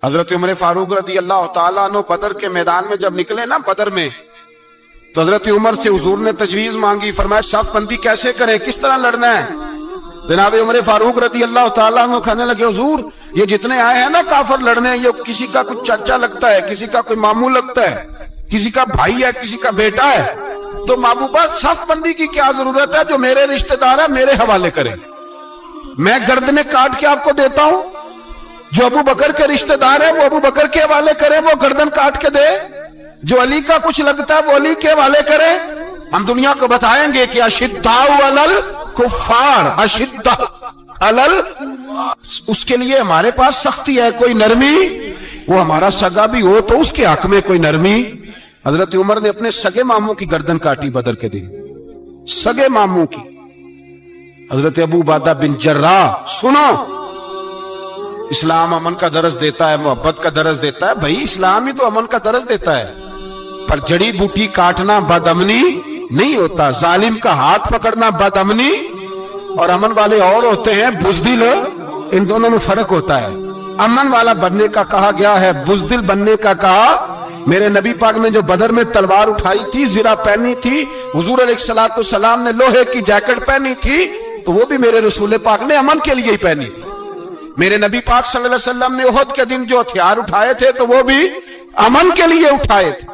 حضرت عمر فاروق رضی اللہ تعالیٰ عنہ بدر کے میدان میں جب نکلے نا بدر میں، تو حضرت عمر سے حضور نے تجویز مانگی، فرمایا صف بندی کیسے کریں، کس طرح لڑنا ہے؟ جناب عمر فاروق رضی اللہ تعالیٰ عنہ کہنے لگے حضور یہ جتنے آئے ہیں نا کافر لڑنے، یہ کسی کا کوئی چچا لگتا ہے، کسی کا کوئی ماموں لگتا ہے، کسی کا بھائی ہے، کسی کا بیٹا ہے، تو محبوبہ صف بندی کی کیا ضرورت ہے؟ جو میرے رشتہ دار ہے میرے حوالے کریں، میں گردنیں کاٹ کے آپ کو دیتا ہوں، جو ابو بکر کے رشتہ دار ہے وہ ابو بکر کے حوالے کرے، وہ گردن کاٹ کے دے، جو علی کا کچھ لگتا ہے وہ علی کے حوالے کرے۔ ہم دنیا کو بتائیں گے کہ اشداء علی الکفار، اشداء علی، اس کے لیے ہمارے پاس سختی ہے، کوئی نرمی، وہ ہمارا سگا بھی ہو تو اس کے حق میں کوئی نرمی۔ حضرت عمر نے اپنے سگے ماموں کی گردن کاٹی بدر کے دن، سگے ماموں کی۔ حضرت ابو عبیدہ بن جراح، سنو، اسلام امن کا درس دیتا ہے، محبت کا درس دیتا ہے، بھائی اسلام ہی تو امن کا درس دیتا ہے، پر جڑی بوٹی کاٹنا بد امنی نہیں ہوتا، ظالم کا ہاتھ پکڑنا بد امنی، اور امن والے اور ہوتے ہیں بزدل، ان دونوں میں فرق ہوتا ہے۔ امن والا بننے کا کہا گیا ہے، بزدل بننے کا کہا۔ میرے نبی پاک نے جو بدر میں تلوار اٹھائی تھی، زرہ پہنی تھی، حضور علیہ السلام نے لوہے کی جیکٹ پہنی تھی، تو وہ بھی میرے رسول پاک نے امن کے لیے ہی پہنی تھی۔ میرے نبی پاک صلی اللہ علیہ وسلم نے احد کے دن جو ہتھیار اٹھائے تھے تو وہ بھی امن کے لیے اٹھائے تھے،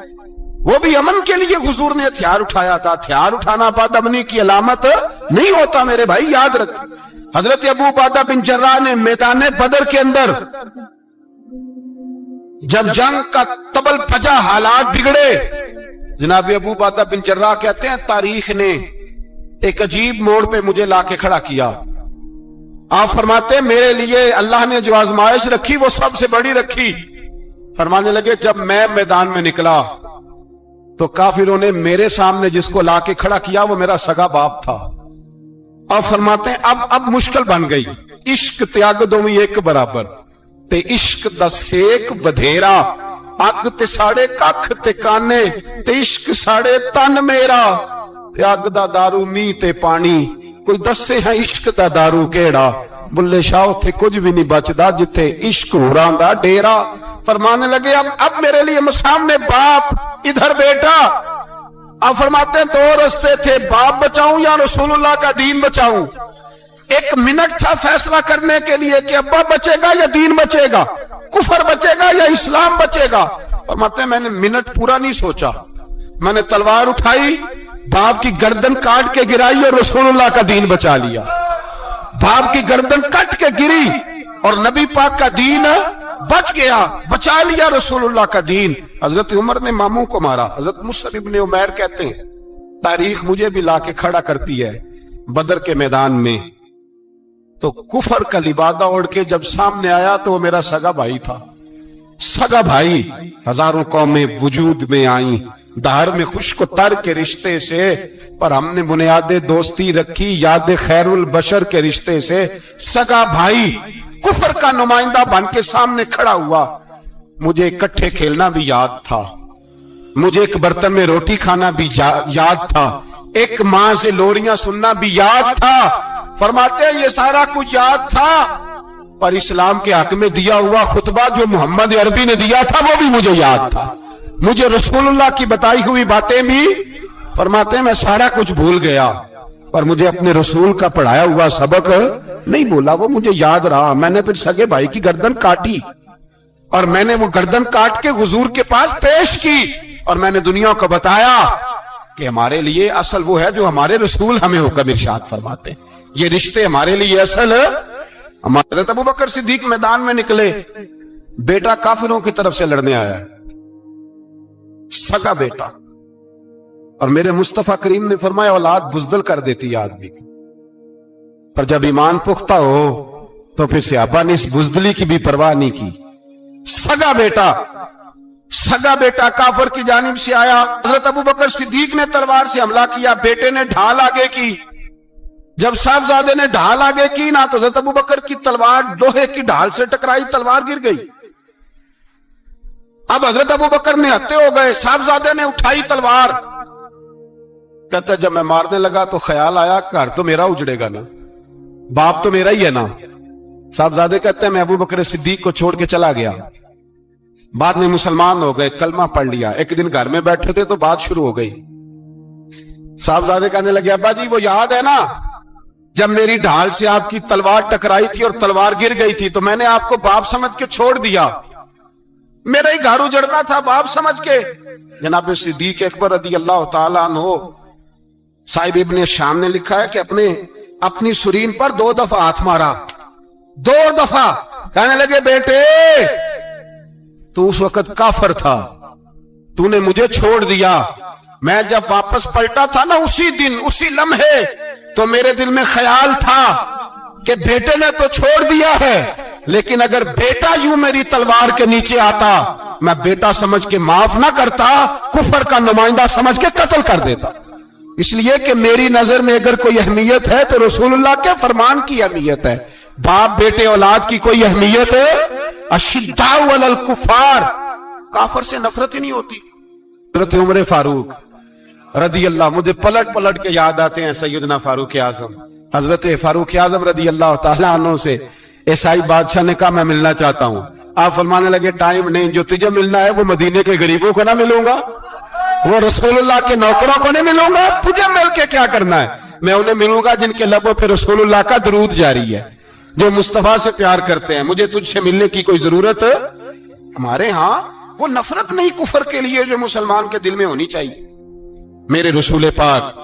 وہ بھی امن کے لیے حضور نے ہتھیار اٹھایا تھا۔ ہتھیار اٹھانا بد امنی کی علامت نہیں ہوتا میرے بھائی، یاد رکھ۔ حضرت ابو عبیدہ بن جراح نے میدان بدر کے اندر جب جنگ کا تبل پھجا، حالات بگڑے، جناب ابو عبیدہ بن جراح کہتے ہیں تاریخ نے ایک عجیب موڑ پہ مجھے لا کے کھڑا کیا۔ آپ فرماتے ہیں میرے لیے اللہ نے جو آزمائش رکھی وہ سب سے بڑی رکھی۔ فرمانے لگے جب میں میدان میں نکلا تو کافروں نے میرے سامنے جس کو لا کے کھڑا کیا وہ میرا سگا باپ تھا۔ اور فرماتے ہیں اب مشکل بن گئی، عشق تیاگ دوویں ایک برابر، تے عشق دا سیک ودھیرا، اگ تے ساڑے ککھ تے کانے، تے عشق ساڑے تن میرا، تے اگ دا دارو می تے پانی، کوئی دسے ہیں عشق دا دارو کیڑا، بلے شاہ تھے کچھ بھی نہیں بچدا جتھے عشق ہوراں دا ڈیرا۔ فرمانے لگے اب میرے لیے سامنے باپ، ادھر بیٹا۔ اب فرماتے ہیں دو رستے تھے، باپ بچاؤں یا رسول اللہ کا دین بچاؤں۔ ایک منٹ تھا فیصلہ کرنے کے لیے کہ ابا بچے گا یا دین بچے گا، کفر بچے گا یا اسلام بچے گا۔ فرماتے ہیں میں نے منٹ پورا نہیں سوچا، میں نے تلوار اٹھائی، باپ کی گردن کاٹ کے گرائی اور رسول اللہ کا دین بچا لیا۔ باپ کی گردن کٹ کے گری اور نبی پاک کا دین بچ گیا، بچا لیا رسول اللہ کا دین۔ حضرت عمر نے ماموں کو مارا۔ حضرت مصعب ابن عمیر کہتے ہیں تاریخ مجھے بھی لا کے کھڑا کرتی ہے بدر کے میدان میں، تو کفر کا لبادہ اوڑھ کے جب سامنے آیا تو وہ میرا سگا بھائی تھا، سگا بھائی۔ ہزاروں قومیں وجود میں آئیں دہر میں خشک و تر کے رشتے سے، پر ہم نے بنیاد دوستی رکھی یاد خیر البشر کے رشتے سے۔ سگا بھائی کفر کا نمائندہ بن کے سامنے کھڑا ہوا۔ مجھے اکٹھے کھیلنا بھی یاد تھا، مجھے ایک برتن میں روٹی کھانا بھی یاد تھا، ایک ماں سے لوریاں سننا بھی یاد تھا۔ فرماتے ہیں یہ سارا کچھ یاد تھا، پر اسلام کے حق میں دیا ہوا خطبہ جو محمد عربی نے دیا تھا وہ بھی مجھے یاد تھا، مجھے رسول اللہ کی بتائی ہوئی باتیں بھی۔ فرماتے ہیں میں سارا کچھ بھول گیا، پر مجھے اپنے رسول کا پڑھایا ہوا سبق نہیں بولا، وہ مجھے یاد رہا۔ میں نے پھر سگے بھائی کی گردن کاٹی اور میں نے وہ گردن کاٹ کے حضور کے پاس پیش کی، اور میں نے دنیا کو بتایا کہ ہمارے لیے اصل وہ ہے جو ہمارے رسول ہمیں حکم ارشاد فرماتے ہیں، یہ رشتے ہمارے لیے اصل ہے۔ ہمارے حضرت ابو بکر صدیق میدان میں نکلے، بیٹا کافروں کی طرف سے لڑنے آیا ہے، سگا بیٹا، اور میرے مصطفیٰ کریم نے فرمایا اولاد بزدل کر دیتی ہے آدمی کی، پر جب ایمان پختہ ہو تو پھر صحابہ نے اس بزدلی کی بھی پرواہ نہیں کی۔ سگا بیٹا کافر کی جانب سے آیا، حضرت ابو بکر صدیق نے تلوار سے حملہ کیا، بیٹے نے ڈھال آگے کی۔ جب صاحبزادے نے ڈھال آگے کی نا تو حضرت ابو بکر کی تلوار لوہے کی ڈھال سے ٹکرائی، تلوار گر گئی۔ اب حضرت ابو بکر نے ہتے ہو گئے، صاحبزادے نے اٹھائی تلوار۔ کہتا جب میں مارنے لگا تو خیال آیا گھر تو میرا اجڑے گا نا، باپ تو میرا ہی ہے نا۔ صاحبزادے کہتے ہیں میں ابو بکر صدیق کو چھوڑ کے چلا گیا، بعد میں مسلمان ہو گئے, کلمہ پڑھ لیا. ایک دن گھر میں بیٹھے تھے تو بات شروع ہو گئی. صاحبزادے کہنے لگے ابا جی وہ یاد ہے نا جب میری ڈھال سے آپ کی تلوار ٹکرائی تھی اور تلوار گر گئی تھی تو میں نے آپ کو باپ سمجھ کے چھوڑ دیا, میرا ہی گھر اجڑنا تھا باپ سمجھ کے. جناب صدیق اکبر رضی اللہ تعالیٰ عنہ صاحب ابن شام نے لکھا ہے کہ اپنی سرین پر 2 دفعہ ہاتھ مارا, 2 دفعہ. کہنے لگے بیٹے تو اس وقت کافر تھا, تو نے مجھے چھوڑ دیا. میں جب واپس پلٹا تھا نا اسی دن اسی لمحے تو میرے دل میں خیال تھا کہ بیٹے نے تو چھوڑ دیا ہے, لیکن اگر بیٹا یوں میری تلوار کے نیچے آتا میں بیٹا سمجھ کے معاف نہ کرتا, کفر کا نمائندہ سمجھ کے قتل کر دیتا. اس لیے کہ میری نظر میں اگر کوئی اہمیت ہے تو رسول اللہ کے فرمان کی اہمیت ہے. باپ بیٹے اولاد کی کوئی اہمیت ہے؟ اشداء علی الکفار, کافر سے نفرت ہی نہیں ہوتی. حضرت عمر فاروق رضی اللہ, مجھے پلٹ پلٹ کے یاد آتے ہیں سیدنا فاروق اعظم. حضرت فاروق اعظم رضی اللہ تعالیٰ عنہ سے عیسائی بادشاہ نے کہا میں ملنا چاہتا ہوں. آپ فرمانے لگے ٹائم نہیں, جو تجھے ملنا ہے وہ مدینے کے غریبوں کو نہ ملوں گا, وہ رسول اللہ کے نوکروں کو نہیں ملوں گا, تجھے مل کے کیا کرنا ہے؟ میں انہیں ملوں گا جن کے لبوں پہ رسول اللہ کا درود جاری ہے, جو مصطفیٰ سے پیار کرتے ہیں. مجھے تجھ سے ملنے کی کوئی ضرورت ہے؟ ہمارے ہاں وہ نفرت نہیں کفر کے لیے جو مسلمان کے دل میں ہونی چاہیے. میرے رسول پاک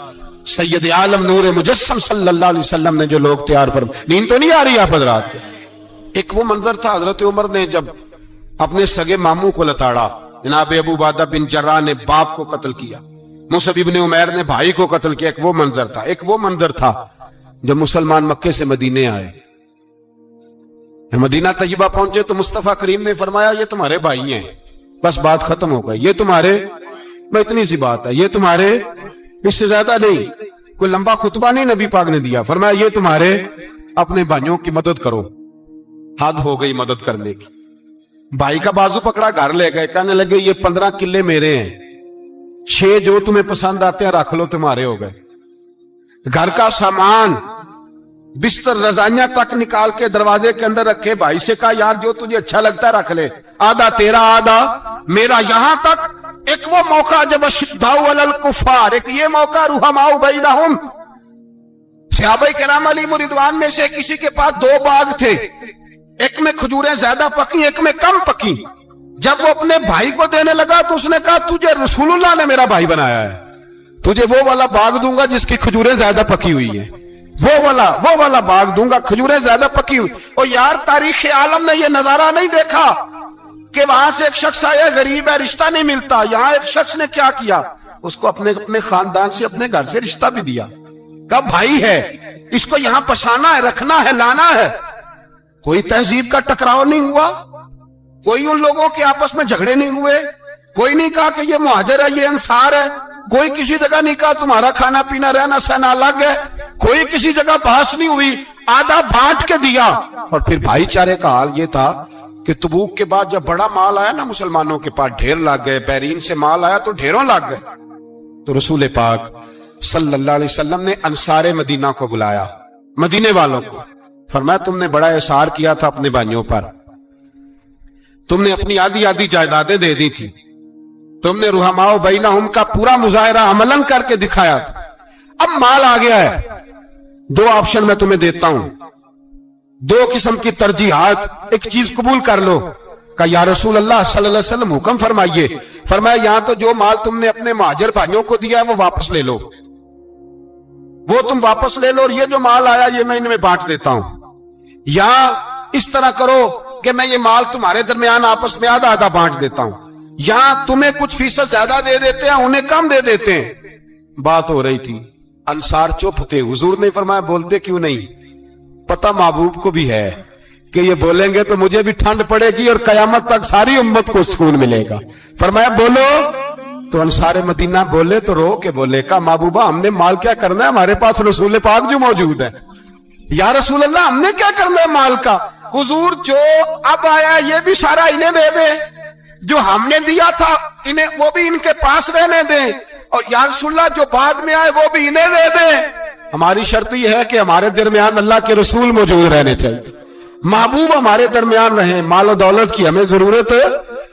سید عالم نور مجسم صلی اللہ علیہ وسلم نے جو لوگ تیار فرمائے. نیند تو نہیں آ رہی آپ حضرات؟ ایک وہ منظر تھا حضرت عمر نے جب اپنے سگے ماموں کو لتاڑا, جناب ابو عبیدہ بن جراح نے باپ کو قتل کیا, مصعب ابن عمیر نے بھائی کو قتل کیا. ایک وہ منظر تھا. ایک وہ منظر تھا جب مسلمان مکے سے مدینے آئے, مدینہ طیبہ پہنچے تو مصطفیٰ کریم نے فرمایا یہ تمہارے بھائی ہیں, بس بات ختم ہو گئی. یہ تمہارے, میں اتنی سی بات ہے, یہ تمہارے, اس سے زیادہ نہیں. کوئی لمبا خطبہ نہیں نبی پاک نے دیا. فرمایا یہ تمہارے, اپنے بھائیوں کی مدد کرو. حد ہو گئی مدد کرنے کی. بھائی کا بازو پکڑا, گھر لے گئے. کہنے لگے یہ 15 کلے میرے ہیں, 6 جو تمہیں پسند آتے ہیں رکھ لو, تمہارے ہو گئے. گھر کا سامان بستر رضائیاں تک نکال کے دروازے کے اندر رکھے. بھائی سے کہا یار جو تجھے اچھا لگتا ہے رکھ لے, آدھا تیرا آدھا میرا. یہاں تک ایک وہ موقع جب اشداء علی الکفار, ایک یہ موقع رحماء بینہم. صحابہ کرام علیہم رضوان میں سے کسی کے پاس 2 باغ تھے, ایک میں کھجوریں زیادہ پکی ایک میں کم پکی. جب وہ اپنے بھائی کو دینے لگا تو اس نے کہا تجھے رسول اللہ نے میرا بھائی بنایا ہے, تجھے وہ والا باغ دوں گا جس کی کھجوریں زیادہ پکی ہوئی ہیں, وہ والا باغ دوں گا, کھجوریں زیادہ پکی ہوئی. اور یار تاریخ عالم نے یہ نظارہ نہیں دیکھا کہ وہاں سے ایک شخص آیا غریب ہے رشتہ نہیں ملتا. یہاں ایک شخص نے کیا کیا, اس کو اپنے خاندان سے اپنے گھر سے رشتہ بھی دیا. کہا بھائی ہے, اس کو یہاں پسانا ہے, رکھنا ہے, لانا ہے. کوئی تہذیب کا ٹکراؤ نہیں ہوا, کوئی ان لوگوں کے آپس میں جھگڑے نہیں ہوئے, کوئی نہیں کہا کہ یہ مہاجر ہے یہ انصار ہے, کوئی کسی جگہ نہیں کہا تمہارا کھانا پینا رہنا سہنا الگ ہے, کوئی کسی جگہ بحث نہیں ہوئی. آدھا بانٹ کے دیا. اور پھر بھائی چارے کا حال یہ تھا کہ تبوک کے بعد جب بڑا مال آیا نا مسلمانوں کے پاس, ڈھیر لگ گئے. بحرین سے مال آیا تو ڈھیروں لگ گئے. تو رسول پاک صلی اللہ علیہ وسلم نے انصار مدینہ کو بلایا, مدینے والوں کو. فرمایا تم نے بڑا احسار کیا تھا اپنے بھائیوں پر, تم نے اپنی آدھی جائیدادیں دے دی تھی, تم نے رحماء بینہم کا پورا مظاہرہ عملاً کر کے دکھایا تھا. اب مال آ گیا ہے, 2 آپشن میں تمہیں دیتا ہوں, 2 قسم کی ترجیحات, ایک چیز قبول کر لو. کہ یا رسول اللہ صلی اللہ علیہ وسلم حکم فرمائیے. فرمایا یہاں تو جو مال تم نے اپنے مہاجر بھائیوں کو دیا ہے وہ واپس لے لو, وہ تم واپس لے لو, اور یہ جو مال آیا یہ میں ان میں بانٹ دیتا ہوں. یا اس طرح کرو کہ میں یہ مال تمہارے درمیان آپس میں آدھا بانٹ دیتا ہوں, یا تمہیں کچھ فیصد زیادہ دے دیتے ہیں انہیں کم دے دیتے ہیں. بات ہو رہی تھی, انصار چپ تھے. حضور نے فرمایا بولتے کیوں نہیں؟ پتہ محبوب کو بھی ہے کہ یہ بولیں گے تو مجھے بھی ٹھنڈ پڑے گی اور قیامت تک ساری امت کو سکون ملے گا. فرمایا بولو. تو انصار مدینہ بولے تو رو کے بولے, کہا محبوبہ ہم نے مال کیا کرنا ہے, ہمارے پاس رسول پاک جو موجود ہے. یا رسول اللہ ہم نے کیا کرنا ہے مال کا؟ حضور جو اب آیا یہ بھی سارا انہیں دے دیں, جو ہم نے دیا تھا انہیں وہ بھی ان کے پاس رہنے دیں, اور یا رسول اللہ جو بعد میں آئے وہ بھی انہیں دے دیں. ہماری شرط یہ ہے کہ ہمارے درمیان اللہ کے رسول موجود رہنے چاہیے, محبوب ہمارے درمیان رہیں, مال و دولت کی ہمیں ضرورت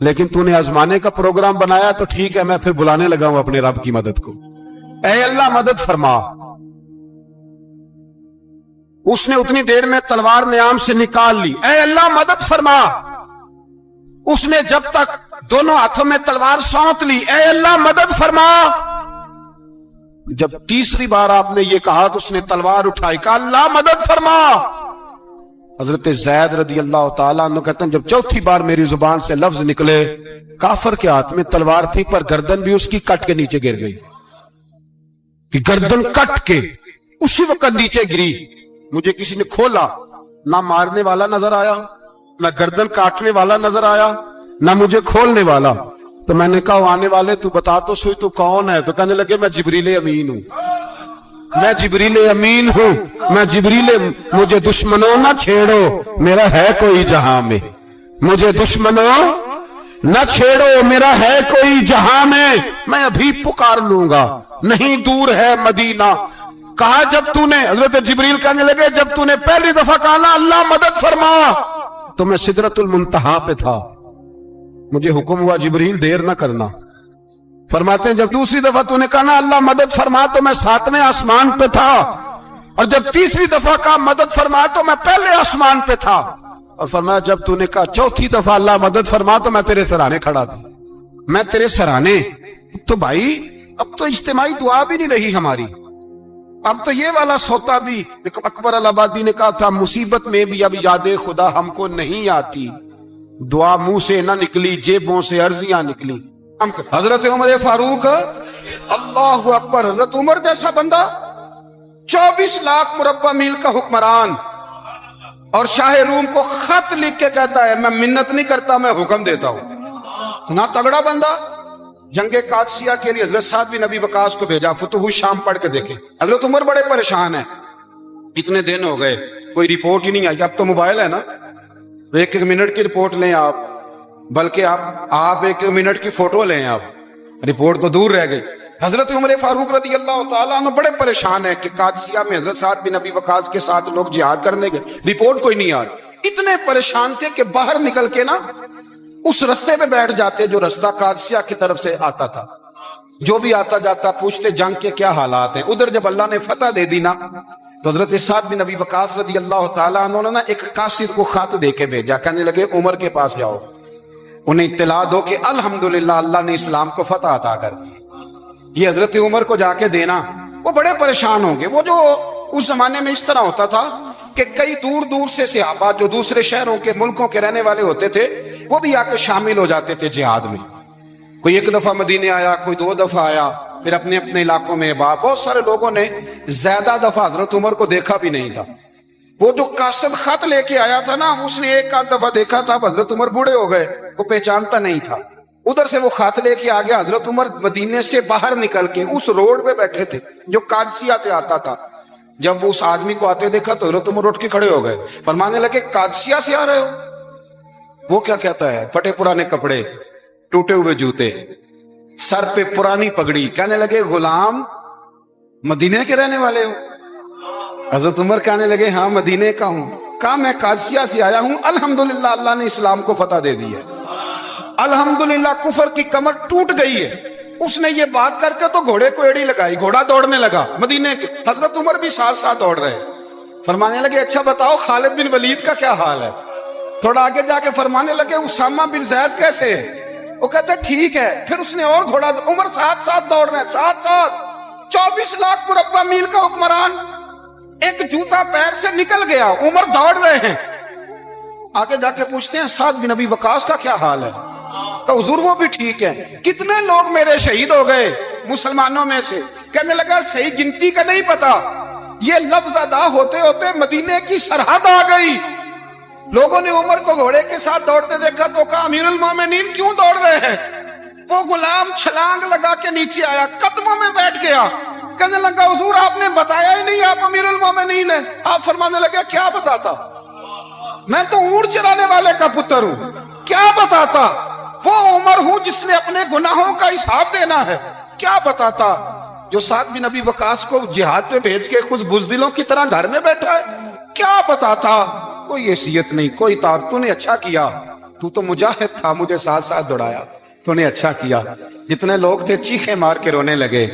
لیکن تو نے آزمانے کا پروگرام بنایا تو ٹھیک ہے، میں پھر بلانے لگا ہوں اپنے رب کی مدد کو، اے اللہ مدد فرما۔ اس نے اتنی دیر میں تلوار نیام سے نکال لی، اے اللہ مدد فرما۔ اس نے جب تک دونوں ہاتھوں میں تلوار سونت لی، اے اللہ مدد فرما۔ جب تیسری بار آپ نے یہ کہا تو اس نے تلوار اٹھائی، کہا اللہ مدد فرما۔ حضرت زید رضی اللہ تعالیٰ عنہ کہتے ہیں جب چوتھی بار میری زبان سے لفظ نکلے، کافر کے ہاتھ میں تلوار تھی پر گردن بھی اس کی کٹ کے نیچے گر گئی، کہ گردن کٹ کے اسی وقت نیچے گری۔ مجھے کسی نے کھولا، نہ مارنے والا نظر آیا، نہ گردن کاٹنے والا نظر آیا، نہ مجھے کھولنے والا۔ تو میں نے کہا آنے والے تو بتا تو سوئی تو کون ہے؟ تو کہنے لگے میں جبریل امین ہوں، میں جبریل امین ہوں، میں جبریل، مجھے دشمنوں نہ چھیڑو، میرا ہے کوئی جہاں میں، مجھے دشمنوں نہ چھیڑو، میرا ہے کوئی جہاں میں ابھی پکار لوں گا، نہیں دور ہے مدینہ۔ کہا جب تو نے، حضرت جبریل کہنے لگے جب تو نے پہلی دفعہ کہا نا اللہ مدد فرما تو میں سدرۃ المنتہا پہ تھا، مجھے حکم ہوا جبریل دیر نہ کرنا۔ فرماتے ہیں جب دوسری دفعہ تو نے کہا نا اللہ مدد فرما تو میں 7ویں آسمان پہ تھا، اور جب تیسری دفعہ کہا مدد فرما تو میں پہلے آسمان پہ تھا، اور فرمایا جب تو نے کہا چوتھی دفعہ اللہ مدد فرما تو میں تیرے سرانے کھڑا تھا، میں تیرے سرانے۔ تو بھائی اب تو اجتماعی دعا بھی نہیں رہی ہماری، اب تو یہ والا سوتا بھی، اکبر الآبادی نے کہا تھا مصیبت میں بھی اب یاد خدا ہم کو نہیں آتی، دعا منہ سے نہ نکلی جیبوں سے عرضیاں نکلی۔ حضرت عمر فاروق اللہ اکبر، حضرت عمر جیسا بندہ 24 لاکھ مربع میل کا حکمران، اور شاہ روم کو خط لکھ کے کہتا ہے میں منت نہیں کرتا میں حکم دیتا ہوں۔ نہ تگڑا بندہ، جنگ قادسیہ کے لیے حضرت سعد بن ابی وقاص کو بھیجا، فتوح شام پڑھ کے دیکھیں۔ حضرت عمر بڑے پریشان ہیں، اتنے دن ہو گئے کوئی رپورٹ ہی نہیں آئی۔ اب تو موبائل ہے نا، ایک منٹ کی رپورٹ لیں آپ، بلکہ آپ 1 منٹ کی فوٹو لیں، آپ رپورٹ تو دور رہ گئی۔ حضرت عمر فاروق رضی اللہ تعالیٰ عنہ بڑے پریشان ہیں کہ قادسیہ میں حضرت سعد بن ابی وقاص کے ساتھ لوگ جہاد کرنے گئے، رپورٹ کوئی نہیں آ رہی۔ اتنے پریشان تھے کہ باہر نکل کے نا اس رستے پہ بیٹھ جاتے جو رستہ قادسیہ کی طرف سے آتا تھا، جو بھی آتا جاتا پوچھتے جنگ کے کیا حالات ہیں۔ ادھر جب اللہ نے فتح دے دی نا تو حضرت سعد بن ابی وقاص رضی اللہ تعالیٰ عنہ نے ایک قاصد کو خط دے کے بھیجا، کہنے لگے عمر کے پاس جاؤ، انہیں اطلاع دو کہ الحمدللہ اللہ نے اسلام کو فتح عطا کر دی۔ یہ حضرت عمر کو جا کے دینا، وہ بڑے پریشان ہوں گے۔ وہ جو اس زمانے میں اس طرح ہوتا تھا کہ کئی دور دور سے صحابہ جو دوسرے شہروں کے ملکوں کے رہنے والے ہوتے تھے وہ بھی آ کے شامل ہو جاتے تھے جہاد میں۔ کوئی 1 دفعہ مدینے آیا، کوئی 2 دفعہ آیا، پھر اپنے اپنے علاقوں میں بہت سارے لوگوں نے زیادہ دفعہ حضرت عمر کو دیکھا بھی نہیں تھا۔ وہ جو قاصد خط لے کے آیا تھا نا، اس نے 1 آدھ دفعہ دیکھا تھا، حضرت عمر بوڑھے ہو گئے، وہ پہچانتا نہیں تھا۔ ادھر سے وہ خط لے کے آ گیا، حضرت عمر مدینے سے باہر نکل کے اس روڈ پہ بیٹھے تھے جو قادسیہ سے آتا تھا۔ جب وہ اس آدمی کو آتے دیکھا تو حضرت عمر اٹھ کے کھڑے ہو گئے، فرمانے لگے قادسیہ سے آ رہے ہو؟ وہ کیا کہتا ہے؟ پھٹے پرانے کپڑے، ٹوٹے ہوئے جوتے، سر پہ پرانی پگڑی، کہنے لگے غلام مدینے کے رہنے والے ہو؟ حضرت عمر کہنے لگے ہاں مدینے کا ہوں۔ کہا میں قادسیہ سے آیا ہوں، الحمدللہ اللہ نے اسلام کو فتح دے دی ہے، الحمدللہ کفر کی کمر ٹوٹ گئی ہے۔ اس نے یہ بات کر کے تو گھوڑے کو ایڑی لگائی، گھوڑا دوڑنے لگا مدینے کے، حضرت عمر بھی ساتھ ساتھ دوڑ رہے، فرمانے لگے اچھا بتاؤ خالد بن ولید کا کیا حال ہے؟ تھوڑا آگے جا کے فرمانے لگے اسامہ بن زید کیسے ہے؟ وہ کہتے ٹھیک ہے۔ پھر اس نے اور گھوڑا، عمر ساتھ ساتھ دوڑ رہے ہیں، ساتھ ساتھ 24 لاکھ مربع میل کا حکمران، ایک جوتا پیر سے نکل گیا، عمر دوڑ رہے ہیں۔ آگے جا کے پوچھتے ہیں سعد بن ابی وقاص کا کیا حال ہے؟ تو حضور وہ بھی ٹھیک ہے۔ کتنے لوگ میرے شہید ہو گئے مسلمانوں میں سے؟ کہنے لگا صحیح گنتی کا نہیں پتا، یہ لفظ ادا ہوتے ہوتے مدینے کی سرحد آ گئی۔ لوگوں نے عمر کو گھوڑے کے ساتھ دوڑتے دیکھا تو کہا امیر المومنین کیوں دوڑ رہے ہیں؟ وہ غلام چھلانگ لگا کے نیچے آیا، قدموں میں بیٹھ گیا، کہنے لگا حضور آپ نے بتایا ہی نہیں آپ امیر المومنین ہیں۔ آپ فرمانے لگے کیا بتاتا؟ میں تو اونٹ چرانے والے کا پتر ہوں، کیا بتاتا؟ وہ عمر ہوں جس نے اپنے گناہوں کا حساب دینا ہے، کیا بتاتا؟ جو سعد بن ابی وقاص کو جہاد پہ بھیج کے خود بزدلوں کی طرح گھر میں بیٹھا ہے، کیا بتاتا؟ کوئی حیثیت نہیں، کوئی تار، تو نے اچھا کیا تو تو مجاہد تھا، مجھے ساتھ ساتھ دوڑایا، تو نے اچھا کیا۔ جتنے لوگ تھے چیخیں مار کے رونے لگے۔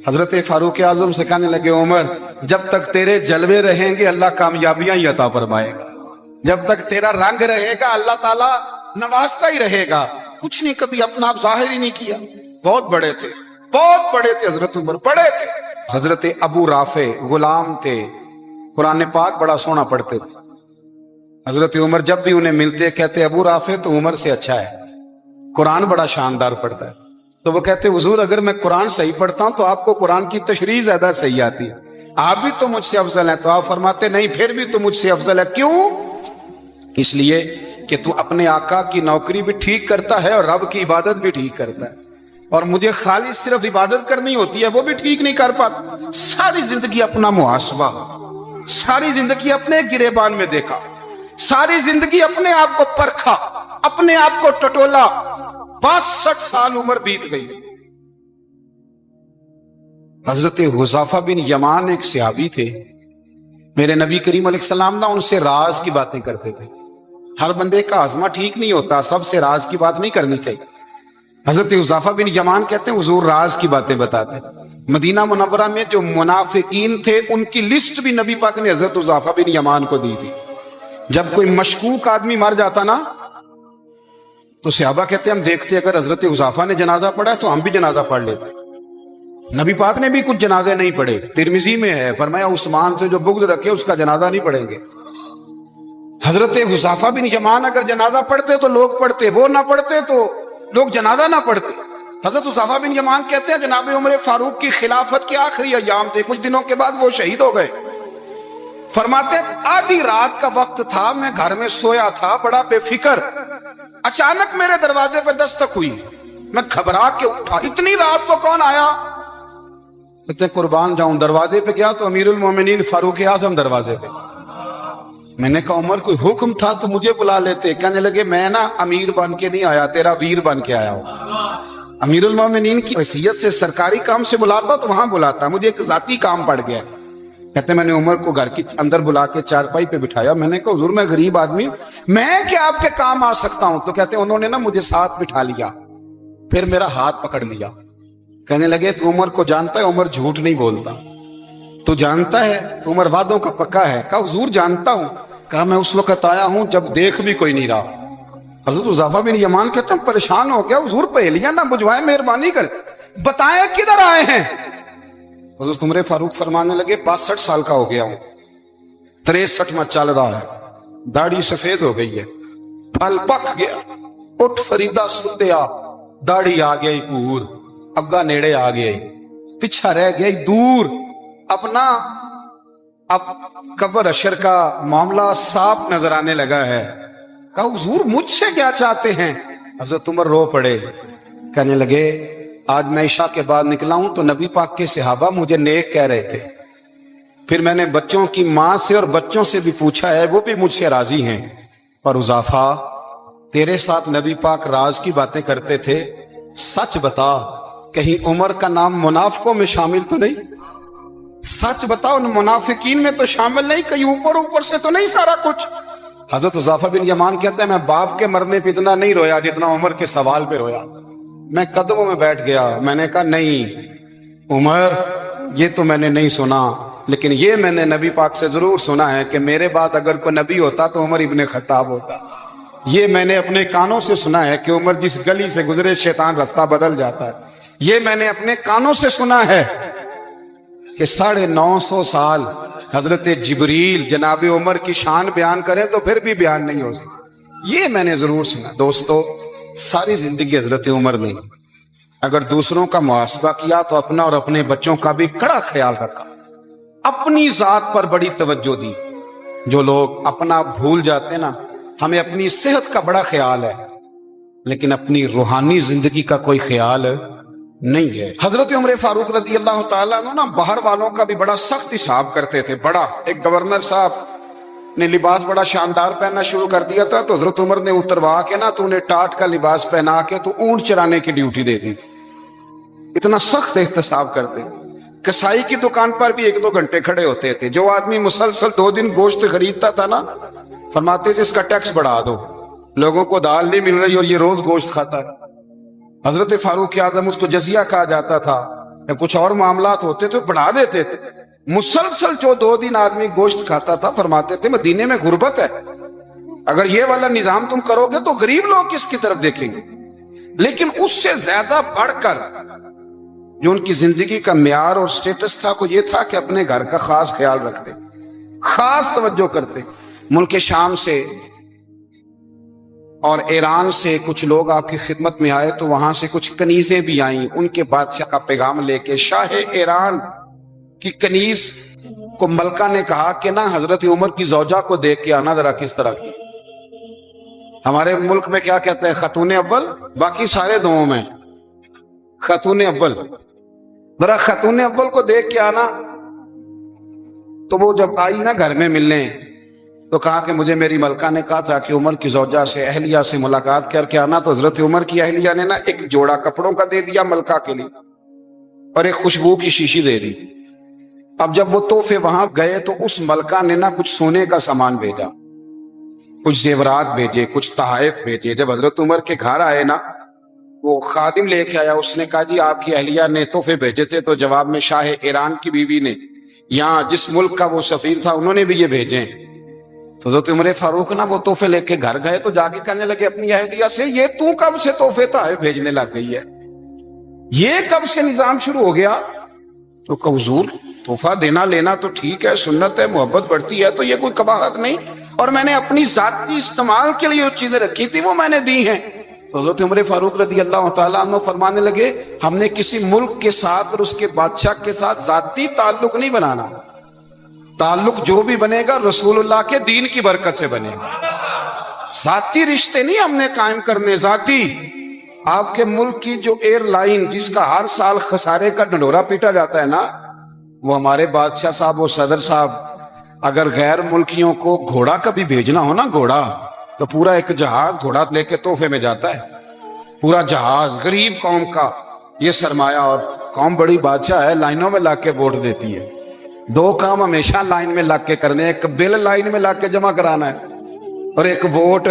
حضرت فاروق اعظم سے کہنے لگے عمر جب تک تیرے جلوے رہیں گے اللہ کامیابیاں ہی عطا فرمائے گا، جب تک تیرا رنگ رہے گا اللہ تعالیٰ نوازتا ہی رہے گا۔ کچھ نہیں کبھی اپنا آپ ظاہر ہی نہیں کیا۔ بہت بڑے تھے، بہت بڑے تھے حضرت عمر، بڑے تھے۔ حضرت ابو رافع غلام تھے، قرآن پاک بڑا سونا پڑھتے تھے۔ حضرت عمر جب بھی انہیں ملتے کہتے ابو رافع تو عمر سے اچھا ہے، قرآن بڑا شاندار پڑھتا ہے۔ تو وہ کہتے حضور اگر میں قرآن صحیح پڑھتا ہوں تو آپ کو قرآن کی تشریح زیادہ صحیح آتی ہے، آپ بھی تو مجھ سے افضل ہیں۔ تو آپ فرماتے نہیں پھر بھی تو مجھ سے افضل ہے۔ کیوں؟ اس لیے کہ تو اپنے آقا کی نوکری بھی ٹھیک کرتا ہے اور رب کی عبادت بھی ٹھیک کرتا ہے، اور مجھے خالی صرف عبادت کرنی ہوتی ہے وہ بھی ٹھیک نہیں کر پاتا۔ ساری زندگی اپنا محاسبہ، ساری زندگی اپنے گریبان میں دیکھا، ساری زندگی اپنے آپ کو پرکھا، اپنے آپ کو ٹٹولا۔ 62 سال عمر بیت گئی۔ حضرت حذیفہ بن یمان ایک صحابی تھے، میرے نبی کریم علیہ السلام نا ان سے راز کی باتیں کرتے تھے۔ ہر بندے کا ہاضمہ ٹھیک نہیں ہوتا، سب سے راز کی بات نہیں کرنی چاہیے۔ حضرت حذیفہ بن یمان کہتے ہیں حضور راز کی باتیں بتاتے۔ مدینہ منورہ میں جو منافقین تھے ان کی لسٹ بھی نبی پاک نے حضرت حذیفہ بن یمان کو دی تھی۔ جب کوئی مشکوک آدمی مر جاتا نا تو صحابہ کہتے ہیں ہم دیکھتے اگر حضرت حذیفہ نے جنازہ پڑھا تو ہم بھی جنازہ پڑھ لیتے۔ نبی پاک نے بھی کچھ جنازے نہیں پڑھے، ترمذی میں ہے، فرمایا عثمان سے جو بغض رکھے اس کا جنازہ نہیں پڑھیں گے۔ حضرت حذیفہ بن یمان اگر جنازہ پڑھتے تو لوگ پڑھتے، وہ نہ پڑھتے تو لوگ جنازہ نہ پڑھتے۔ حضرت حذیفہ بن یمان کہتے ہیں جناب عمر فاروق کی خلافت کے آخری ایام تھے، کچھ دنوں کے بعد وہ شہید ہو گئے۔ فرماتے آدھی رات کا وقت تھا، میں گھر میں سویا تھا بڑا بے فکر، اچانک میرے دروازے پہ دستک ہوئی، میں گھبرا کے اٹھا، اتنی رات کو کون آیا؟ کہتے قربان جاؤں، دروازے پہ گیا تو امیر المومنین فاروق اعظم دروازے پہ۔ میں نے کہا عمر کوئی حکم تھا تو مجھے بلا لیتے۔ کہنے لگے میں نا امیر بن کے نہیں آیا، تیرا ویر بن کے آیا ہوں۔ امیر المومنین کی حیثیت سے سرکاری کام سے بلاتا تو وہاں بلاتا، مجھے ایک ذاتی کام پڑ گیا۔ کہتے میں نے عمر کو گھر کی اندر بلا کے چارپائی پہ بٹھایا، میں نے کہا حضور میں غریب آدمی ہوں، میں کیا آپ کے کام آ سکتا ہوں؟ تو کہتے انہوں نے نا مجھے ساتھ بٹھا لیا، پھر میرا ہاتھ پکڑ لیا، کہنے لگے تو عمر کو جانتا ہے؟ عمر جھوٹ نہیں بولتا، تو جانتا ہے عمر وعدوں کا پکا ہے؟ کہا حضور جانتا ہوں۔ کہا میں اس وقت آیا ہوں جب دیکھ بھی کوئی نہیں رہا۔ حضرت حذیفہ بن یمان کہتے ہیں پریشان ہو گیا، حضور پہیلیاں نہ بجھوائے، مہربانی کر بتائیں کدھر آئے ہیں؟ حضرت عمر فاروق فرمانے لگے 62 سال کا ہو گیا ہوں، 63 میں چل رہا ہے، داڑھی سفید ہو گئی ہے، پھل پک گیا، اٹھ فریدہ ستیا، داڑھی آ گئی پور، اگا نیڑے آ گئی، پیچھا رہ گئی دور، اپنا اب قبر اشر کا معاملہ صاف نظر آنے لگا ہے۔ کہا حضور مجھ سے کیا چاہتے ہیں؟ حضرت عمر رو پڑے، کہنے لگے آج میں عشاء کے بعد نکلا ہوں تو نبی پاک کے صحابہ مجھے نیک کہہ رہے تھے، پھر میں نے بچوں کی ماں سے اور بچوں سے بھی پوچھا ہے، وہ بھی مجھ سے راضی ہیں، اور حذیفہ تیرے ساتھ نبی پاک راز کی باتیں کرتے تھے، سچ بتا کہیں عمر کا نام منافقوں میں شامل تو نہیں؟ سچ بتا ان منافقین میں تو شامل نہیں، کہیں اوپر سے تو نہیں سارا کچھ؟ حضرت حذیفہ بن یمان کہتے ہیں میں باپ کے مرنے پہ اتنا نہیں رویا جتنا عمر کے سوال پہ رویا۔ میں قدموں میں بیٹھ گیا، میں نے کہا نہیں عمر یہ تو میں نے نہیں سنا، لیکن یہ میں نے نبی پاک سے ضرور سنا ہے کہ میرے بعد اگر کوئی نبی ہوتا تو عمر ابن خطاب ہوتا۔ یہ میں نے اپنے کانوں سے سنا ہے کہ عمر جس گلی سے گزرے شیطان رستہ بدل جاتا ہے۔ یہ میں نے اپنے کانوں سے سنا ہے کہ 950 سال حضرت جبریل جناب عمر کی شان بیان کریں تو پھر بھی بیان نہیں ہو سکتا۔ یہ میں نے ضرور سنا۔ دوستو ساری زندگی حضرت عمر نے اگر دوسروں کا محاسبہ کیا تو اپنا اور اپنے بچوں کا بھی کڑا خیال رکھا، اپنی ذات پر بڑی توجہ دی۔ جو لوگ اپنا بھول جاتے نا، ہمیں اپنی صحت کا بڑا خیال ہے لیکن اپنی روحانی زندگی کا کوئی خیال نہیں ہے۔ حضرت عمر فاروق رضی اللہ تعالیٰ عنہ نا باہر والوں کا بھی بڑا سخت حساب کرتے تھے۔ بڑا ایک گورنر صاحب نے لباس بڑا شاندار پہننا شروع کر دیا تھا تو حضرت عمر نے اتروا کے نا تو انہیں ٹاٹ کا لباس پہنا کے تو اونٹ چرانے کی ڈیوٹی دے دی۔ اتنا سخت احتساب کرتے۔ کسائی کی دکان پر بھی 1-2 گھنٹے کھڑے ہوتے تھے۔ جو آدمی مسلسل 2 دن گوشت خریدتا تھا نا، فرماتے تھے اس کا ٹیکس بڑھا دو، لوگوں کو دال نہیں مل رہی اور یہ روز گوشت کھاتا ہے. حضرت فاروق اعظم اس کو جزیہ کہا جاتا تھا یا کچھ اور معاملات ہوتے تو بڑھا دیتے تھے. مسلسل جو 2 دن آدمی گوشت کھاتا تھا فرماتے تھے مدینے میں غربت ہے, اگر یہ والا نظام تم کرو گے تو غریب لوگ کس کی طرف دیکھیں گے. لیکن اس سے زیادہ بڑھ کر جو ان کی زندگی کا معیار اور سٹیٹس تھا وہ یہ تھا کہ اپنے گھر کا خاص خیال رکھتے, خاص توجہ کرتے. ملک شام سے اور ایران سے کچھ لوگ آپ کی خدمت میں آئے تو وہاں سے کچھ کنیزیں بھی آئیں ان کے بادشاہ کا پیغام لے کے. شاہ ایران کی کنیز کو ملکہ نے کہا کہ نہ حضرت عمر کی زوجہ کو دیکھ کے آنا ذرا کس طرح کی. ہمارے ملک میں کیا کہتے ہیں خاتون اول, باقی سارے دووں میں خاتون اول, ذرا خاتون اول کو دیکھ کے آنا. تو وہ جب آئی نا گھر میں ملنے تو کہا کہ مجھے میری ملکہ نے کہا تھا کہ عمر کی زوجہ سے اہلیہ سے ملاقات کر کے آنا. تو حضرت عمر کی اہلیہ نے نا ایک جوڑا کپڑوں کا دے دیا ملکہ کے لیے اور ایک خوشبو کی شیشی دے دی. اب جب وہ تحفے وہاں گئے تو اس ملکہ نے نا کچھ سونے کا سامان بھیجا, کچھ زیورات بھیجے, کچھ تحائف بھیجے. جب حضرت عمر کے گھر آئے نا وہ خادم لے کے آیا, اس نے کہا جی آپ کی اہلیہ نے تحفے بھیجے تھے. تو جواب میں شاہ ایران کی بیوی نے, یہاں جس ملک کا وہ سفیر تھا انہوں نے بھی یہ بھیجے. تو حضرت عمر فاروق نا وہ تحفے لے کے گھر گئے تو جا کے کہنے لگے اپنی اہلیہ سے یہ تو کب سے تحفے تحائف بھیجنے لگ گئی ہے, یہ کب سے نظام شروع ہو گیا؟ تو کہ حضور تحفہ دینا لینا تو ٹھیک ہے, سنت ہے, محبت بڑھتی ہے, تو یہ کوئی قباحت نہیں, اور میں نے اپنی ذاتی استعمال کے لیے وہ چیزیں رکھی تھی وہ میں نے دی ہیں. تو حضرت عمر فاروق رضی اللہ تعالیٰ عنہ فرمانے لگے ہم نے کسی ملک کے ساتھ اور اس کے بادشاہ کے ساتھ ذاتی تعلق نہیں بنانا, تعلق جو بھی بنے گا رسول اللہ کے دین کی برکت سے بنے گا. ذاتی رشتے نہیں ہم نے قائم کرنے, ذاتی. آپ کے ملک کی جو ایئر لائن جس کا ہر سال خسارے کا ڈنڈورا پیٹا جاتا ہے نا, وہ ہمارے بادشاہ صاحب اور صدر صاحب اگر غیر ملکیوں کو گھوڑا کبھی بھیجنا ہو نا, گھوڑا, تو پورا ایک جہاز گھوڑا لے کے تحفے میں جاتا ہے, پورا جہاز. غریب قوم کا یہ سرمایہ, اور قوم بڑی بادشاہ ہے, لائنوں میں لگ کے ووٹ دیتی ہے. 2 کام ہمیشہ لائن میں لگ کے کرنے, ایک بل لائن میں لگ کے جمع کرانا ہے اور ایک ووٹ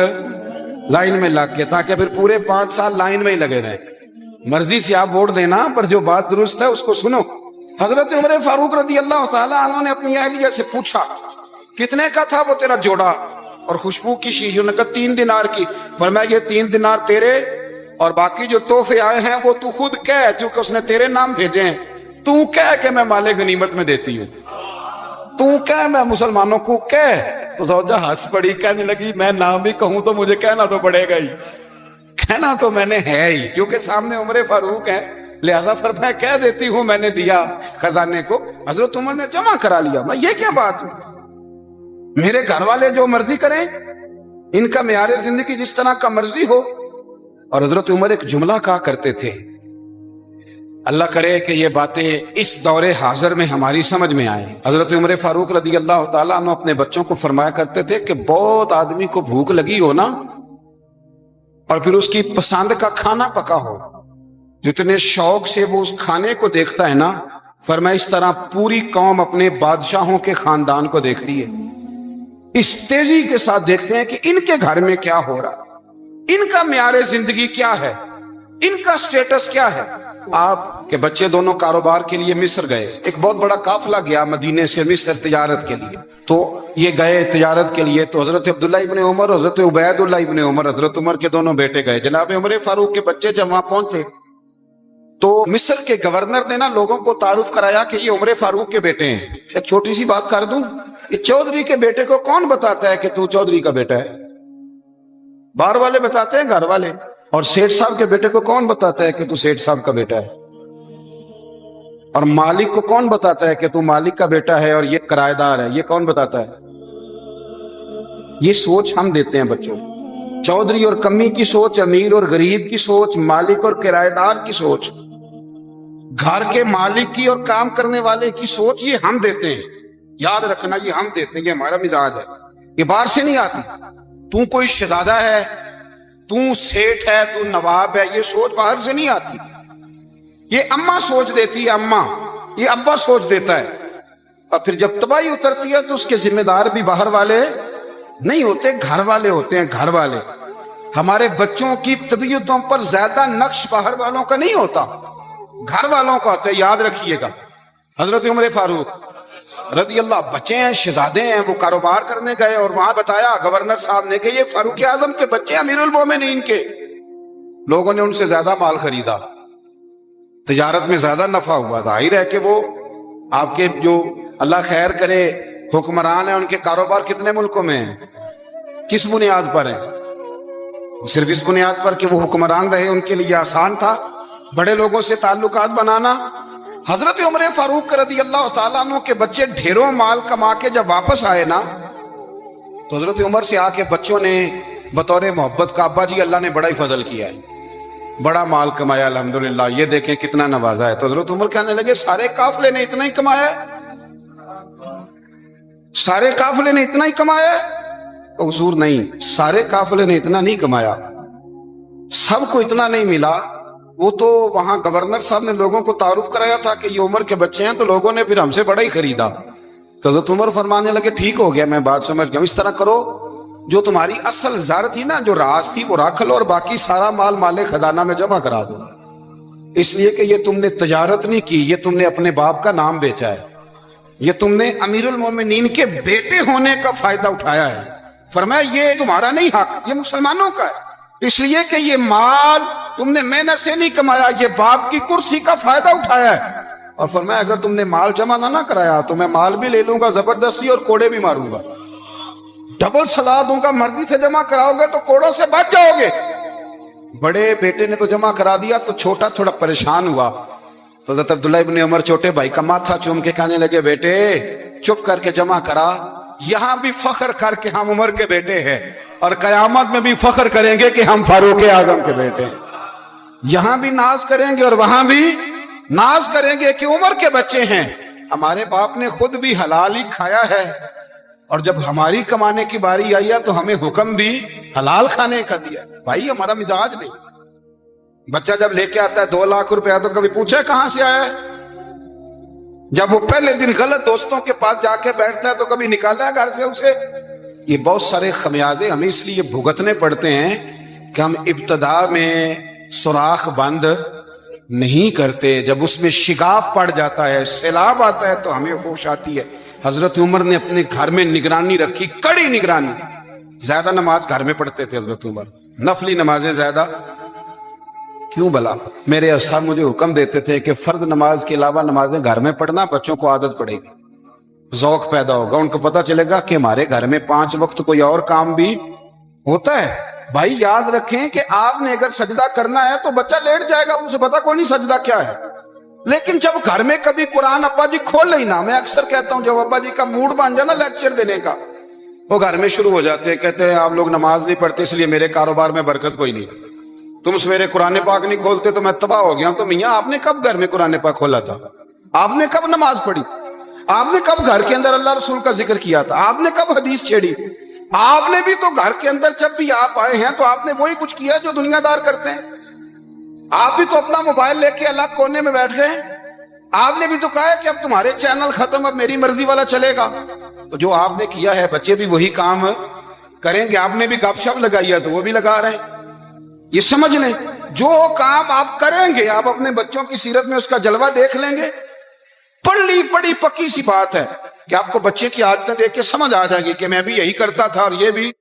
لائن میں لگ کے, تاکہ پھر پورے 5 سال لائن میں ہی لگے رہے. مرضی سے آپ ووٹ دینا پر جو بات درست ہے اس کو سنو. حضرت عمر فاروق رضی اللہ تعالیٰ عنہ نے اپنی اہلیہ سے پوچھا کتنے کا تھا وہ تیرا جوڑا اور خوشبو کی شیشی؟ انہوں نے کہا 3 دینار کی. فرمایا یہ 3 دینار تیرے اور باقی جو تحفے آئے ہیں وہ تو خود کہہ, کیونکہ اس نے تیرے نام بھیجے ہیں. تو کہہ کہ میں مال غنیمت میں دیتی ہوں, تو کہہ میں مسلمانوں کو کہہ. تو زوجہ ہنس پڑی, کہنے لگی میں نام بھی کہوں تو مجھے کہنا تو پڑے گا ہی, کہنا تو میں نے ہے ہی, کیونکہ سامنے عمر فاروق ہے, لہذا فرمایا کہہ دیتی ہوں میں نے دیا خزانے کو. حضرت عمر نے جمع کرا لیا. میں یہ کیا بات ہے, میرے گھر والے جو مرضی کریں, ان کا معیار زندگی جس طرح کا مرضی ہو. اور حضرت عمر ایک جملہ کہا کرتے تھے, اللہ کرے کہ یہ باتیں اس دور حاضر میں ہماری سمجھ میں آئیں. حضرت عمر فاروق رضی اللہ تعالیٰ عنہ اپنے بچوں کو فرمایا کرتے تھے کہ بہت آدمی کو بھوک لگی ہو نا, اور پھر اس کی پسند کا کھانا پکا ہو, جتنے شوق سے وہ اس کھانے کو دیکھتا ہے نا, فرمایا اس طرح پوری قوم اپنے بادشاہوں کے خاندان کو دیکھتی ہے, اس تیزی کے ساتھ دیکھتے ہیں کہ ان کے گھر میں کیا ہو رہا, ان کا معیار زندگی کیا ہے, ان کا سٹیٹس کیا ہے. آپ کے بچے دونوں کاروبار کے لیے مصر گئے, ایک بہت بڑا قافلہ گیا مدینے سے مصر تجارت کے لیے. تو یہ گئے تجارت کے لیے, تو حضرت عبداللہ ابن عمر, حضرت عبید اللہ ابن عمر, حضرت عمر کے دونوں بیٹے گئے. جناب عمر فاروق کے بچے جب وہاں پہنچے تو مصر کے گورنر نے نا لوگوں کو تعارف کرایا کہ یہ عمر فاروق کے بیٹے ہیں. ایک چھوٹی سی بات کر دوں, یہ چودھری کے بیٹے کو کون بتاتا ہے کہ تو چودھری کا بیٹا ہے؟ باہر والے بتاتے ہیں, گھر والے. اور سیٹھ صاحب کے بیٹے کو کون بتاتا ہے کہ تو سیٹھ صاحب کا بیٹا ہے؟ اور مالک کو کون بتاتا ہے کہ تو مالک کا بیٹا ہے اور یہ کرایہ دار ہے؟ یہ کون بتاتا ہے؟ یہ سوچ ہم دیتے ہیں بچوں. چودھری اور کمی کی سوچ, امیر اور غریب کی سوچ, مالک اور کرایہ دار کی سوچ, گھر کے مالک کی اور کام کرنے والے کی سوچ, یہ ہم دیتے ہیں. یاد رکھنا یہ ہم دیتے ہیں, یہ ہمارا مزاج ہے, یہ باہر سے نہیں آتی. تو کوئی شہزادہ ہے, تو سیٹھ ہے, تو نواب ہے, یہ سوچ باہر سے نہیں آتی. یہ اماں سوچ دیتی ہے, اماں, یہ ابا سوچ دیتا ہے. اور پھر جب تباہی اترتی ہے تو اس کے ذمہ دار بھی باہر والے نہیں ہوتے, گھر والے ہوتے ہیں, گھر والے. ہمارے بچوں کی طبیعتوں پر زیادہ نقش باہر والوں کا نہیں ہوتا، گھر والوں کا ہوتا ہے، یاد رکھیے گا۔ حضرت عمر فاروق رضی اللہ، بچے ہیں، شہزادے ہیں، وہ کاروبار کرنے گئے اور وہاں بتایا گورنر صاحب نے کہ یہ فاروق اعظم کے بچے امیر المومنین کے۔ لوگوں نے ان سے زیادہ مال خریدا، تجارت میں زیادہ نفع ہوا، ظاہر ہے کہ وہ آپ کے جو اللہ خیر کرے حکمران ہیں، ان کے کاروبار کتنے ملکوں میں ہیں، کس بنیاد پر ہیں؟ صرف اس بنیاد پر کہ وہ حکمران رہے، ان کے لیے آسان تھا بڑے لوگوں سے تعلقات بنانا۔ حضرت عمر فاروق رضی اللہ تعالیٰ عنہ کے بچے ڈھیروں مال کما کے جب واپس آئے نا، تو حضرت عمر سے آ کے بچوں نے بطور محبت کا، ابا جی اللہ نے بڑا ہی فضل کیا ہے، بڑا مال کمایا الحمدللہ، یہ دیکھیں کتنا نوازا ہے۔ تو حضرت عمر کہنے لگے سارے قافلے نے اتنا ہی کمایا ہے، سارے قافلے نے اتنا ہی کمایا ہے؟ تو حضور نہیں، سارے قافلے نے اتنا نہیں کمایا، سب کو اتنا نہیں ملا۔ وہ تو وہاں گورنر صاحب نے لوگوں کو تعارف کرایا تھا کہ یہ عمر کے بچے ہیں، تو لوگوں نے پھر ہم سے بڑا ہی خریدا۔ تو حضرت عمر فرمانے لگے ٹھیک ہو گیا، میں بات سمجھ گیا، اس طرح کرو جو تمہاری اصل زر تھی نا، جو راز تھی، وہ رکھ لو اور باقی سارا مال مال خزانہ میں جمع کرا دو، اس لیے کہ یہ تم نے تجارت نہیں کی، یہ تم نے اپنے باپ کا نام بیچا ہے، یہ تم نے امیر المومنین کے بیٹے ہونے کا فائدہ اٹھایا ہے۔ فرمایا یہ تمہارا نہیں حق، یہ مسلمانوں کا ہے، اس لیے کہ یہ مال تم نے محنت سے نہیں کمایا، یہ باپ کی کرسی کا فائدہ اٹھایا ہے۔ اور فرمایا اگر تم نے مال جمع نہ کرایا تو میں مال بھی لے لوں گا زبردستی اور کوڑے بھی ماروں گا، ڈبل سزا دوں گا، مرضی سے جمع کراؤ گے تو کوڑوں سے بچ جاؤ گے۔ بڑے بیٹے نے تو جمع کرا دیا، تو چھوٹا تھوڑا پریشان ہوا، تو حضرت عبداللہ ابن عمر چھوٹے بھائی کا ماتھا چوم کے کہنے لگے بیٹے چپ کر کے جمع کرا، یہاں بھی فخر کر کے ہم عمر کے بیٹے ہیں اور قیامت میں بھی فخر کریں گے کہ ہم فاروق اعظم کے بیٹے ہیں، یہاں بھی ناز کریں گے اور وہاں بھی ناز کریں گے کہ عمر کے بچے ہیں۔ ہمارے باپ نے خود بھی حلال ہی کھایا ہے، اور جب ہماری کمانے کی باری آئی ہے تو ہمیں حکم بھی حلال کھانے کا دیا۔ بھائی ہمارا مزاج نہیں، بچہ جب لے کے آتا ہے 2 لاکھ روپیہ تو کبھی پوچھے کہاں سے آیا ہے؟ جب وہ پہلے دن غلط دوستوں کے پاس جا کے بیٹھتا ہے تو کبھی نکالا ہے گھر سے اسے؟ یہ بہت سارے خمیازے ہمیں اس لیے بھگتنے پڑتے ہیں کہ ہم ابتدا میں سوراخ بند نہیں کرتے، جب اس میں شگاف پڑ جاتا ہے، سیلاب آتا ہے تو ہمیں ہوش آتی ہے۔ حضرت عمر نے اپنے گھر میں نگرانی رکھی، کڑی نگرانی، زیادہ نماز گھر میں پڑھتے تھے حضرت عمر، نفلی نمازیں زیادہ کیوں بلا؟ میرے اساتذہ مجھے حکم دیتے تھے کہ فرض نماز کے علاوہ نمازیں گھر میں پڑھنا، بچوں کو عادت پڑے گی، ذوق پیدا ہوگا، ان کو پتہ چلے گا کہ ہمارے گھر میں 5 وقت کوئی اور کام بھی ہوتا ہے۔ بھائی یاد رکھیں کہ آپ نے اگر سجدہ کرنا ہے تو بچہ لیٹ جائے گا، اسے پتہ کوئی نہیں سجدہ کیا ہے، لیکن جب گھر میں کبھی قرآن ابا جی کھول لیں نا، میں اکثر کہتا ہوں جب ابا جی کا موڈ بن جائے نا لیکچر دینے کا، وہ گھر میں شروع ہو جاتے ہیں، کہتے ہیں آپ لوگ نماز نہیں پڑھتے اس لیے میرے کاروبار میں برکت کوئی نہیں، تم سویرے قرآن پاک نہیں کھولتے تو میں تباہ ہو گیا ہوں۔ تو میاں آپ نے کب گھر میں قرآن پاک کھولا تھا؟ آپ نے کب نماز پڑھی؟ آپ نے کب گھر کے اندر اللہ رسول کا ذکر کیا تھا؟ آپ نے کب حدیث چھیڑی؟ آپ نے بھی تو گھر کے اندر جب بھی آپ آئے ہیں تو آپ نے وہی کچھ کیا جو دنیا دار کرتے ہیں، آپ بھی تو اپنا موبائل لے کے الگ کونے میں بیٹھ گئے، آپ نے بھی تو کہا ہے کہ اب تمہارے چینل ختم، اب میری مرضی والا چلے گا۔ تو جو آپ نے کیا ہے بچے بھی وہی کام کریں گے، آپ نے بھی گپ شپ لگائی ہے تو وہ بھی لگا رہے ہیں۔ یہ سمجھ لیں جو کام آپ کریں گے آپ اپنے بچوں کی سیرت میں اس کا جلوہ دیکھ لیں گے۔ بڑی پکی سی بات ہے کہ آپ کو بچے کی عادتیں دیکھ کے سمجھ آ جائے گی کہ میں بھی یہی کرتا تھا اور یہ بھی